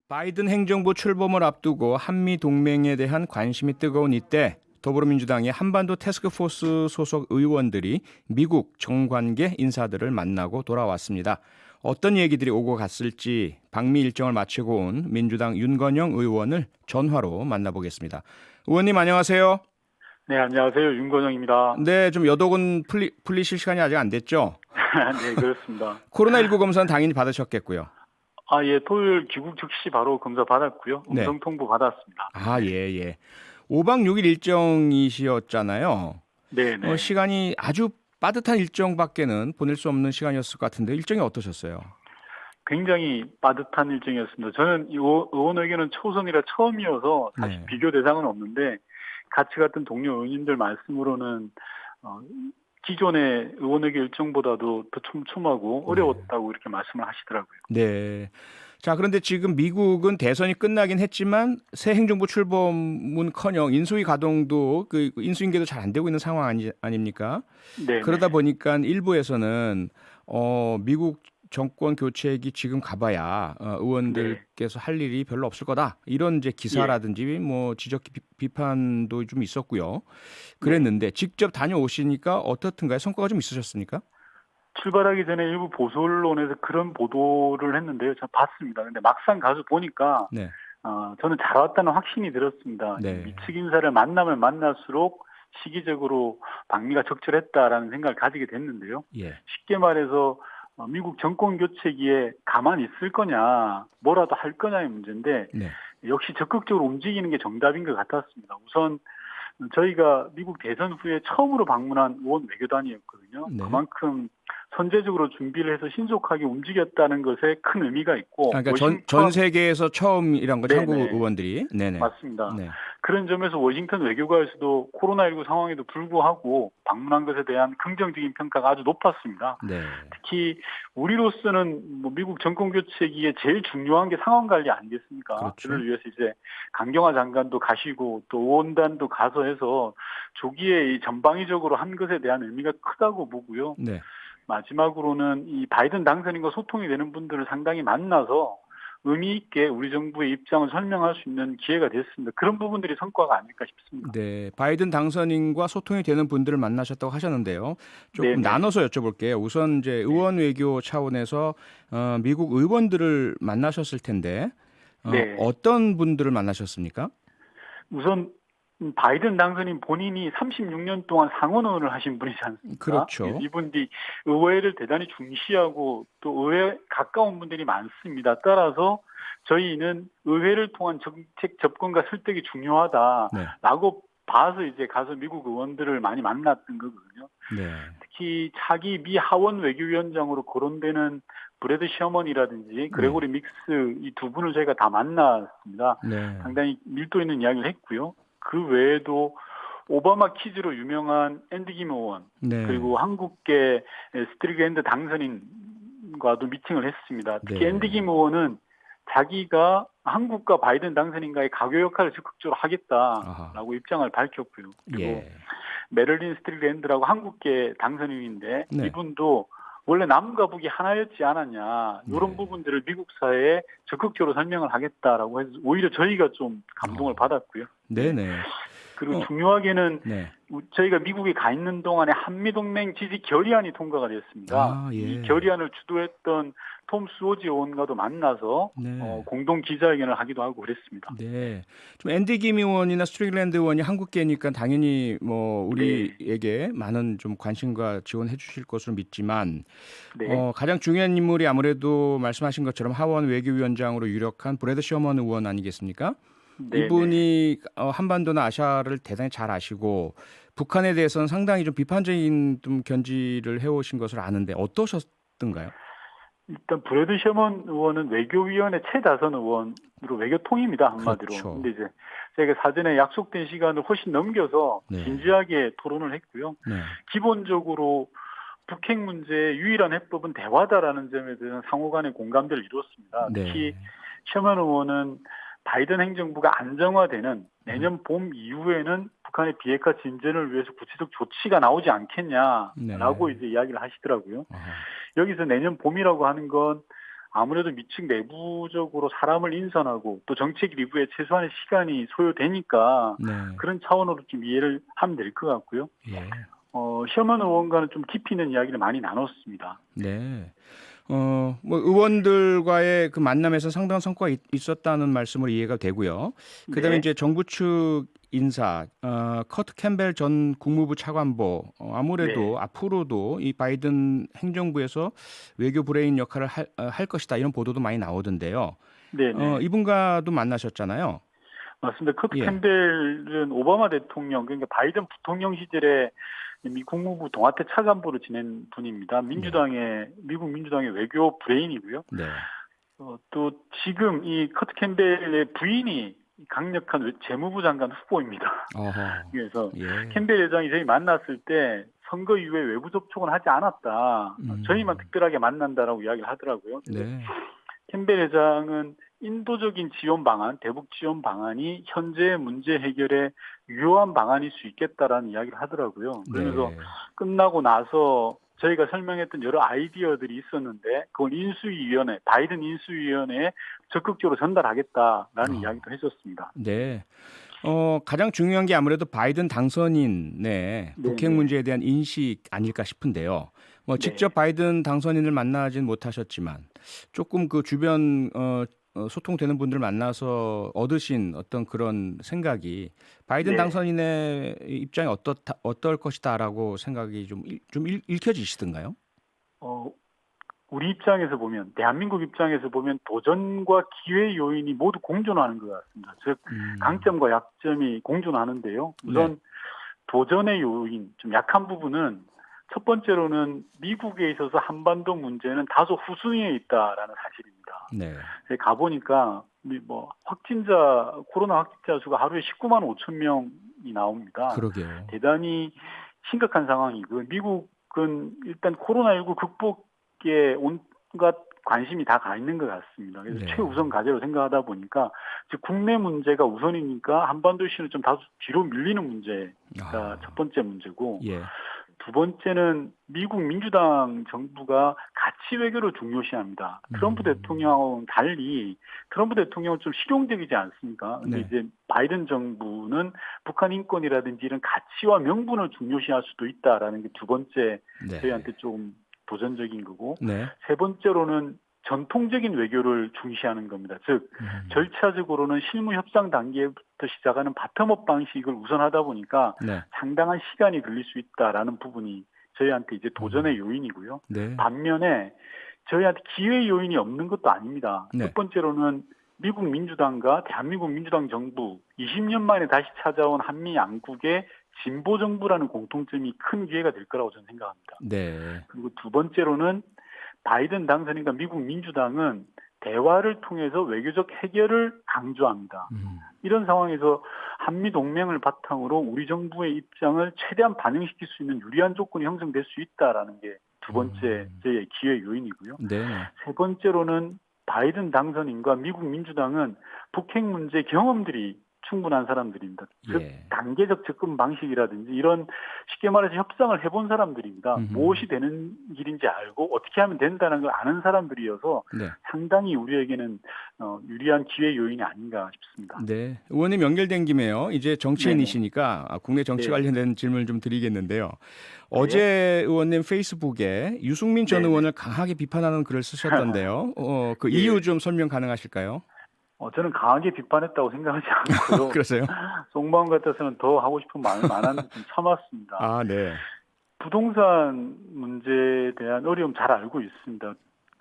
바이든 행정부 출범을 앞두고 한미 동맹에 대한 관심이 뜨거운 이때 더불어민주당의 한반도 태스크포스 소속 의원들이 미국 정관계 인사들을 만나고 돌아왔습니다. 어떤 얘기들이 오고 갔을지 방미 일정을 마치고 온 민주당 윤건영 의원을 전화로 만나보겠습니다. 의원님 안녕하세요. 네, 안녕하세요. 윤건영입니다. 네, 좀 여독은 풀리실 시간이 아직 안 됐죠? 네, 그렇습니다. 코로나19 검사는 당연히 받으셨겠고요. 아, 예, 토요일 귀국 즉시 바로 검사 받았고요. 네. 음성 통보 받았습니다. 아, 예, 예. 5박 6일 일정이시었잖아요. 네, 네. 시간이 아주 빠듯한 일정밖에는 보낼 수 없는 시간이었을 것 같은데 일정이 어떠셨어요? 굉장히 빠듯한 일정이었습니다. 저는 이 의원에게는 초선이라 처음이어서 사실 네. 비교 대상은 없는데 같이 갔던 동료 의원님들 말씀으로는 어, 기존의 의원에게 일정보다도 더 촘촘하고 네. 어려웠다고 이렇게 말씀을 하시더라고요. 네. 자, 그런데 지금 미국은 대선이 끝나긴 했지만 새 행정부 출범은커녕 인수위 가동도 그 인수인계도 잘 안 되고 있는 상황 아닙니까? 네, 그러다 네. 보니까 일부에서는 미국 정권 교체기 지금 가봐야 네. 의원들께서 할 일이 별로 없을 거다. 이런 이제 예. 기사라든지 뭐 지적 비판도 좀 있었고요. 네. 그랬는데 직접 다녀오시니까 어떻든가요? 성과가 좀 있으셨습니까? 출발하기 전에 일부 보수 언론에서 그런 보도를 했는데요. 제가 봤습니다. 근데 막상 가서 보니까 네. 저는 잘 왔다는 확신이 들었습니다. 네. 미측 인사를 만나면 만날수록 시기적으로 방미가 적절했다라는 생각을 가지게 됐는데요. 예. 쉽게 말해서 미국 정권 교체기에 가만히 있을 거냐, 뭐라도 할 거냐의 문제인데 네. 역시 적극적으로 움직이는 게 정답인 것 같았습니다. 우선 저희가 미국 대선 후에 처음으로 방문한 의원 외교단이었거든요. 네. 그만큼 선제적으로 준비를 해서 신속하게 움직였다는 것에 큰 의미가 있고, 아, 그러니까 전 워싱턴, 세계에서 처음이란 거죠. 한국 네네, 의원들이. 네네. 맞습니다. 네. 그런 점에서 워싱턴 외교관에서도 코로나19 상황에도 불구하고 방문한 것에 대한 긍정적인 평가가 아주 높았습니다. 네. 특히 우리로서는 뭐 미국 정권 교체기에 제일 중요한 게 상황 관리 아니겠습니까? 그렇죠. 그를 위해서 이제 강경화 장관도 가시고 또 의원단도 가서 해서 조기에 이 전방위적으로 한 것에 대한 의미가 크다고 보고요. 네. 마지막으로는 이 바이든 당선인과 소통이 되는 분들을 상당히 만나서 의미 있게 우리 정부의 입장을 설명할 수 있는 기회가 됐습니다. 그런 부분들이 성과가 아닐까 싶습니다. 네. 바이든 당선인과 소통이 되는 분들을 만나셨다고 하셨는데요. 조금 네네. 나눠서 여쭤볼게요. 우선 이제 네. 의원 외교 차원에서 미국 의원들을 만나셨을 텐데 네. 어떤 분들을 만나셨습니까? 우선 바이든 당선인 본인이 36년 동안 상원의원을 하신 분이지 않습니까? 그렇죠. 이분들이 의회를 대단히 중시하고 또 의회에 가까운 분들이 많습니다. 따라서 저희는 의회를 통한 정책 접근과 설득이 네. 중요하다라고 봐서 이제 가서 미국 의원들을 많이 만났던 거거든요. 네. 특히 차기 미 하원 외교위원장으로 거론되는 브래드 셔먼이라든지 네. 그레고리 믹스 이 두 분을 저희가 다 만났습니다. 네. 상당히 밀도 있는 이야기를 했고요. 그 외에도 오바마 퀴즈로 유명한 앤디 김 의원 네. 그리고 한국계 스트리트랜드 당선인과도 미팅을 했습니다. 특히 앤디 네. 김 의원은 자기가 한국과 바이든 당선인과의 가교 역할을 적극적으로 아하. 하겠다라고 입장을 밝혔고요. 그리고 예. 메릴린 스트릭랜드라고 한국계 당선인인데 네. 이분도 원래 남과 북이 하나였지 않았냐 이런 네. 부분들을 미국 사회에 적극적으로 설명을 하겠다라고 해서 오히려 저희가 좀 감동을 어. 받았고요. 네. 네네. 그리고 어, 중요하게는 네. 저희가 미국에 가 있는 동안에 한미동맹 지지 결의안이 통과가 됐습니다. 아, 이 예. 결의안을 주도했던 톰 스워지 의원과도 만나서 네. 공동 기자회견을 하기도 하고 그랬습니다. 네. 좀 앤디 김 의원이나 스트릭랜드 의원이 한국계니까 당연히 뭐 네, 우리에게 많은 좀 관심과 지원해 주실 것으로 믿지만 네, 가장 중요한 인물이 아무래도 말씀하신 것처럼 하원 외교위원장으로 유력한 브래드 셔먼 의원 아니겠습니까? 네, 네. 이분이 한반도나 아시아를 대단히 잘 아시고 북한에 대해서는 상당히 좀 비판적인 좀 견지를 해오신 것을 아는데 어떠셨던가요? 일단 브래드 셔먼 의원은 외교위원회 최다선 의원으로 외교통입니다 한마디로. 그렇죠. 근데 이제 저희가 사전에 약속된 시간을 훨씬 넘겨서 네. 진지하게 토론을 했고요. 네. 기본적으로 북핵 문제의 유일한 해법은 대화다라는 점에 대한 상호 간의 공감대를 이루었습니다. 네. 특히 셔먼 의원은 바이든 행정부가 안정화되는 음, 내년 봄 이후에는 북한의 비핵화 진전을 위해서 구체적 조치가 나오지 네. 않겠냐라고 이제 이야기를 하시더라고요. 아, 여기서 내년 봄이라고 하는 건 아무래도 미측 내부적으로 사람을 인선하고 또 정책 리뷰에 최소한의 시간이 소요되니까 네. 그런 차원으로 좀 이해를 하면 될 것 같고요. 예. 시험한 의원과는 좀 깊이 있는 이야기를 많이 나눴습니다. 네. 뭐 의원들과의 그 만남에서 상당한 성과가 있었다는 말씀으로 이해가 되고요. 그다음에 네, 이제 정부 측 인사, 커트 캠벨 전 국무부 차관보, 네, 아무래도 앞으로도 이 바이든 행정부에서 외교 브레인 역할을 할 것이다 이런 보도도 많이 나오던데요. 네, 네. 이분과도 만나셨잖아요. 맞습니다. 커트 예. 캠벨은 오바마 대통령, 그러니까 바이든 부통령 시절에 미 국무부 동아태 차관보를 지낸 분입니다. 네. 미국 민주당의 외교 브레인이고요. 네. 또 지금 이 커트 캠벨의 부인이 강력한 재무부 장관 후보입니다. 어허. 그래서 예. 캠벨 회장이 저희 만났을 때 선거 이후에 외부 접촉은 하지 않았다. 저희만 음. 특별하게 만난다라고 이야기를 하더라고요. 그래서 네. 캠벨 회장은 인도적인 지원 방안, 대북 지원 방안이 현재 문제 해결에 유효한 방안일 수 있겠다라는 이야기를 하더라고요. 그러면서 네. 끝나고 나서 저희가 설명했던 여러 아이디어들이 있었는데 그걸 바이든 인수위원회에 적극적으로 전달하겠다라는 어. 이야기도 했었습니다. 네. 가장 중요한 게 아무래도 바이든 당선인의 북핵 네네. 문제에 대한 인식 아닐까 싶은데요. 뭐 네. 직접 바이든 당선인을 만나진 못하셨지만 조금 그 주변 소통되는 분들 만나서 얻으신 어떤 그런 생각이 바이든 네. 당선인의 입장이 어떨 것이다라고 생각이 좀 읽혀지시던가요? 어, 우리 입장에서 보면, 대한민국 입장에서 보면 도전과 기회 요인이 모두 공존하는 것 같습니다. 즉, 음. 강점과 약점이 공존하는데요. 네. 우선 도전의 요인, 좀 약한 부분은 첫 번째로는 미국에 있어서 한반도 문제는 다소 후순위에 있다라는 사실입니다. 네. 제가 가보니까 코로나 확진자 수가 하루에 19만 5천 명이 나옵니다. 그러게요. 대단히 심각한 상황이고 미국은 일단 코로나19 극복에 온갖 관심이 다 가 있는 것 같습니다. 그래서 네. 최우선 과제로 생각하다 보니까 즉 국내 문제가 우선이니까 한반도 이슈는 좀 다소 뒤로 밀리는 문제가 첫 아. 번째 문제고 예. 두 번째는 미국 민주당 정부가 가치 외교를 중요시합니다. 트럼프 음. 대통령하고는 달리 트럼프 대통령은 좀 실용적이지 않습니까? 근데 네. 이제 바이든 정부는 북한 인권이라든지 이런 가치와 명분을 중요시할 수도 있다라는 게 두 번째 네. 저희한테 좀 도전적인 거고 네. 세 번째로는 전통적인 외교를 중시하는 겁니다. 즉 음. 절차적으로는 실무 협상 단계부터 시작하는 바텀업 방식을 우선하다 보니까 네. 상당한 시간이 걸릴 수 있다라는 부분이 저희한테 이제 도전의 음. 요인이고요. 네. 반면에 저희한테 기회 요인이 없는 것도 아닙니다. 첫 네. 번째로는 미국 민주당과 대한민국 민주당 정부 20년 만에 다시 찾아온 한미 양국의 진보 정부라는 공통점이 큰 기회가 될 거라고 저는 생각합니다. 네. 그리고 두 번째로는 바이든 당선인과 미국 민주당은 대화를 통해서 외교적 해결을 강조합니다. 음. 이런 상황에서 한미 동맹을 바탕으로 우리 정부의 입장을 최대한 반영시킬 수 있는 유리한 조건이 형성될 수 있다라는 게 두 번째 음. 저의 기회 요인이고요. 네네. 세 번째로는 바이든 당선인과 미국 민주당은 북핵 문제 경험들이 충분한 사람들입니다. 즉 예. 단계적 접근 방식이라든지 이런 쉽게 말해서 협상을 해본 사람들입니다. 음음. 무엇이 되는 길인지 알고 어떻게 하면 된다는 걸 아는 사람들이어서 네. 상당히 우리에게는 유리한 기회 요인이 아닌가 싶습니다. 네. 의원님 연결된 김에요. 이제 네네. 정치인이시니까 국내 정치 네. 관련된 질문을 좀 드리겠는데요. 어제 네. 의원님 페이스북에 유승민 전 네네. 의원을 강하게 비판하는 글을 쓰셨던데요. 그 이유 예. 좀 설명 가능하실까요? 저는 강하게 비판했다고 생각하지 않고요. 그러세요? 속마음 같아서는 더 하고 싶은 마음이 많았는데 좀 참았습니다. 아, 네. 부동산 문제에 대한 어려움 잘 알고 있습니다.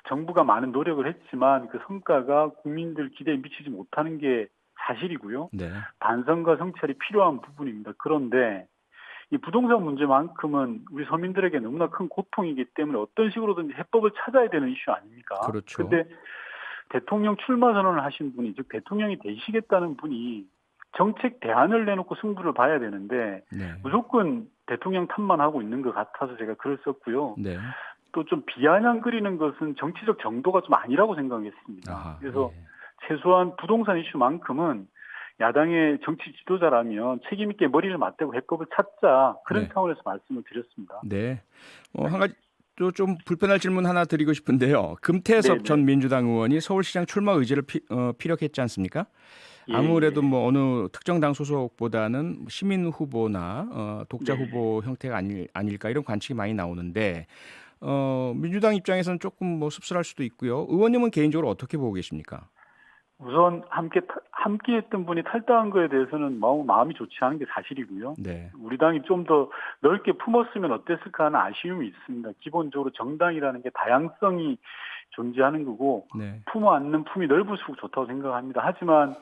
정부가 많은 노력을 했지만 그 성과가 국민들 기대에 미치지 못하는 게 사실이고요. 네. 반성과 성찰이 필요한 부분입니다. 그런데 이 부동산 문제만큼은 우리 서민들에게 너무나 큰 고통이기 때문에 어떤 식으로든지 해법을 찾아야 되는 이슈 아닙니까? 그렇죠. 근데 대통령 출마 선언을 하신 분이, 즉 대통령이 되시겠다는 분이 정책 대안을 내놓고 승부를 봐야 되는데 네. 무조건 대통령 탓만 하고 있는 것 같아서 제가 글을 썼고요. 네. 또 좀 비아냥거리는 것은 정치적 정도가 좀 아니라고 생각했습니다. 아하. 그래서 예. 최소한 부동산 이슈만큼은 야당의 정치 지도자라면 책임 있게 머리를 맞대고 해법을 찾자 그런 네. 차원에서 말씀을 드렸습니다. 네. 한 가지 또 좀 불편할 질문 하나 드리고 싶은데요. 금태섭 네네. 전 민주당 의원이 서울시장 출마 의지를 피력했지 않습니까? 예, 아무래도 예. 뭐 어느 특정 당 소속보다는 시민 후보나 독자 네. 후보 형태가 아닐까 이런 관측이 많이 나오는데 민주당 입장에서는 조금 뭐 씁쓸할 수도 있고요. 의원님은 개인적으로 어떻게 보고 계십니까? 우선 함께했던 분이 탈당한 거에 대해서는 마음이 좋지 않은 게 사실이고요. 네, 우리 당이 좀 더 넓게 품었으면 어땠을까 하는 아쉬움이 있습니다. 기본적으로 정당이라는 게 다양성이 존재하는 거고 네, 품어 안는 품이 넓을수록 좋다고 생각합니다. 하지만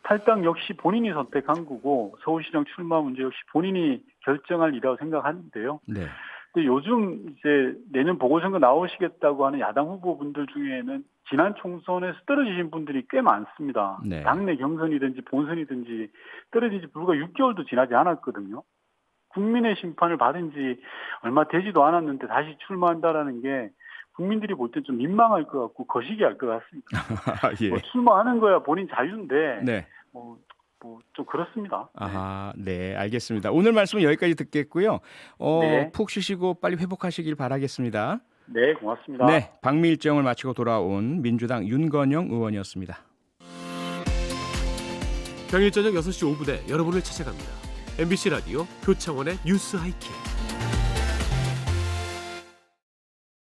탈당 역시 본인이 선택한 거고 서울시장 출마 문제 역시 본인이 결정할 일이라고 생각하는데요. 네, 근데 요즘 이제 내년 보궐선거 나오시겠다고 하는 야당 후보분들 중에는 지난 총선에서 떨어지신 분들이 꽤 많습니다. 네. 당내 경선이든지 본선이든지 떨어진 지 불과 6개월도 지나지 않았거든요. 국민의 심판을 받은 지 얼마 되지도 않았는데 다시 출마한다라는 게 국민들이 볼 때 좀 민망할 것 같고 거시기할 것 같습니다. 예, 뭐 출마하는 거야 본인 자유인데 네. 좀 그렇습니다. 아하, 네, 알겠습니다. 오늘 말씀은 여기까지 듣겠고요. 네. 푹 쉬시고 빨리 회복하시길 바라겠습니다. 네, 고맙습니다. 네, 방미 일정을 마치고 돌아온 민주당 윤건영 의원이었습니다. 평일 저녁 6시 5분에 여러분을 찾아갑니다. MBC 라디오 표창원의 뉴스 하이킥.